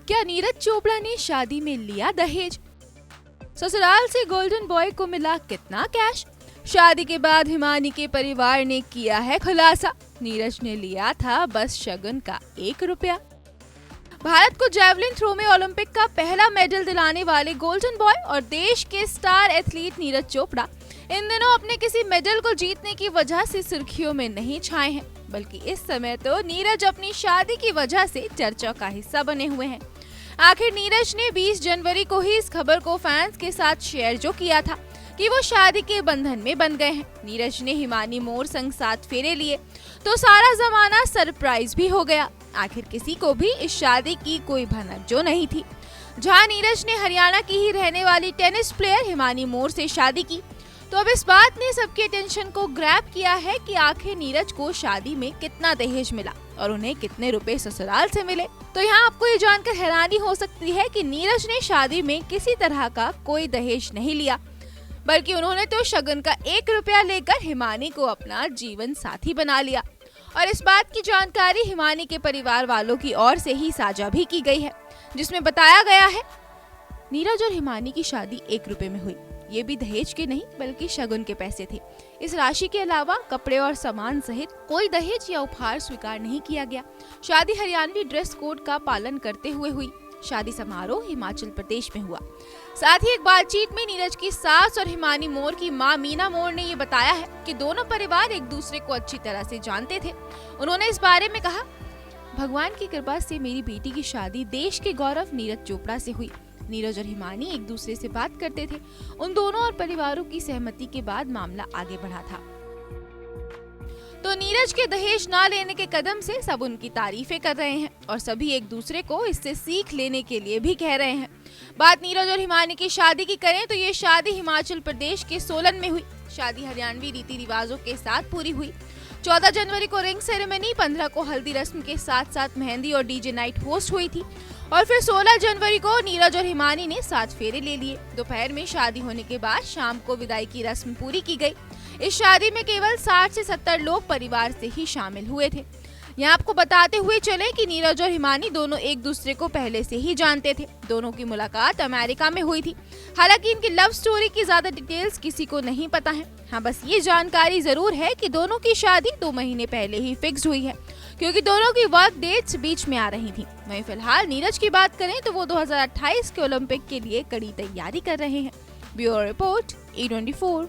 क्या नीरज चोपड़ा ने शादी में लिया दहेज? ससुराल से गोल्डन बॉय को मिला कितना कैश? शादी के बाद हिमानी के परिवार ने किया है खुलासा, नीरज ने लिया था बस शगुन का 1 रुपया। भारत को जैवलिन थ्रो में ओलंपिक का पहला मेडल दिलाने वाले गोल्डन बॉय और देश के स्टार एथलीट नीरज चोपड़ा इन दिनों अपने किसी मेडल को जीतने की वजह से सुर्खियों में नहीं छाए हैं, बल्कि इस समय तो नीरज अपनी शादी की वजह से चर्चा का हिस्सा बने हुए हैं। आखिर नीरज ने 20 जनवरी को ही इस खबर को फैंस के साथ शेयर जो किया था कि वो शादी के बंधन में बंध गए हैं। नीरज ने हिमानी मोर संग 7 फेरे लिए तो सारा जमाना सरप्राइज भी हो गया। आखिर किसी को भी इस शादी की कोई भनक जो नहीं थी। जहां नीरज ने हरियाणा की ही रहने वाली टेनिस प्लेयर हिमानी मोर से शादी की, तो अब इस बात ने सबके अटेंशन को ग्रैब किया है कि आखिर नीरज को शादी में कितना दहेज मिला और उन्हें कितने रुपए ससुराल से मिले। तो यहाँ आपको ये जानकर हैरानी हो सकती है कि नीरज ने शादी में किसी तरह का कोई दहेज नहीं लिया, बल्कि उन्होंने तो शगुन का 1 रुपया लेकर हिमानी को अपना जीवन साथी बना लिया। और इस बात की जानकारी हिमानी के परिवार वालों की ओर से ही साझा भी की गई है, जिसमें बताया गया है नीरज और हिमानी की शादी 1 रुपए में हुई। ये भी दहेज के नहीं बल्कि शगुन के पैसे थे। इस राशि के अलावा कपड़े और सामान सहित कोई दहेज या उपहार स्वीकार नहीं किया गया। शादी हरियाणवी ड्रेस कोड का पालन करते हुए हुई। शादी समारोह हिमाचल प्रदेश में हुआ। साथ ही एक बातचीत में नीरज की सास और हिमानी मोर की मां मीना मोर ने ये बताया है कि दोनों परिवार एक दूसरे को अच्छी तरह से जानते थे। उन्होंने इस बारे में कहा, भगवान की कृपा से मेरी बेटी की शादी देश के गौरव नीरज चोपड़ा से हुई। नीरज और हिमानी एक दूसरे से बात करते थे। उन दोनों और परिवारों की सहमति के बाद मामला आगे बढ़ा था। तो नीरज के दहेज ना लेने के कदम से सब उनकी तारीफें कर रहे हैं और सभी एक दूसरे को इससे सीख लेने के लिए भी कह रहे हैं। बात नीरज और हिमानी की शादी की करें तो ये शादी हिमाचल प्रदेश के सोलन में हुई। शादी हरियाणवी रीति रिवाजों के साथ पूरी हुई। 14 जनवरी को रिंग सेरेमनी, 15 को हल्दी रस्म के साथ साथ मेहंदी और डीजे नाइट होस्ट हुई थी और फिर 16 जनवरी को नीरज और हिमानी ने 7 फेरे ले लिए। दोपहर में शादी होने के बाद शाम को विदाई की रस्म पूरी की गई। इस शादी में केवल 60 से 70 लोग परिवार से ही शामिल हुए थे। यहाँ आपको बताते हुए चले कि नीरज और हिमानी दोनों एक दूसरे को पहले से ही जानते थे। दोनों की मुलाकात अमेरिका में हुई थी। हालांकि इनकी लव स्टोरी की ज्यादा डिटेल्स किसी को नहीं पता है। हाँ, बस ये जानकारी जरूर है कि दोनों की शादी 2 महीने पहले ही फिक्स हुई है, क्योंकि दोनों की वर्क डेट्स बीच में आ रही थी। वहीं फिलहाल नीरज की बात करें तो वो 2028 के ओलंपिक के लिए कड़ी तैयारी कर रहे हैं। Bureau report, E24।